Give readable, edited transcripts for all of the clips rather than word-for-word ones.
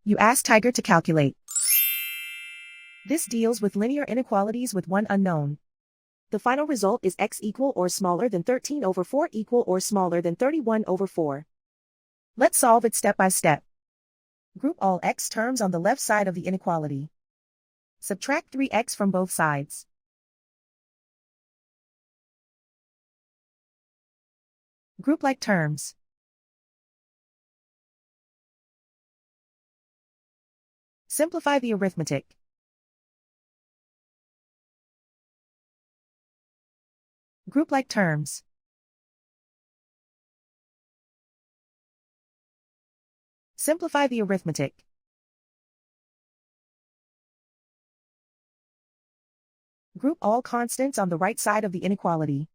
You ask Tiger to calculate. This deals with linear inequalities with one unknown. The final result is x equal or smaller than 13/4 equal or smaller than 31/4. Let's solve it step by step. Group all x terms on the left side of the inequality. Subtract 3x from both sides. Group like terms. Simplify the arithmetic. Group like terms. Simplify the arithmetic. Group all constants on the right side of the inequality.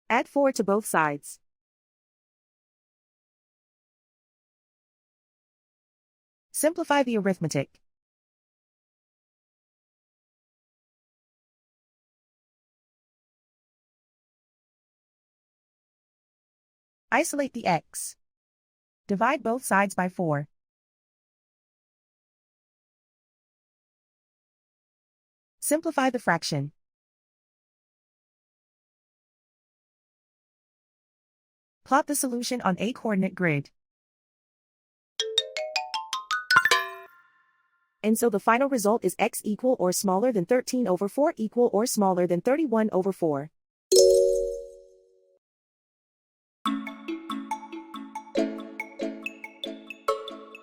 Add 4 to both sides. Simplify the arithmetic. Isolate the x. Divide both sides by 4. Simplify the fraction. Plot the solution on a coordinate grid. And so the final result is x equal or smaller than 13/4 equal or smaller than 31/4.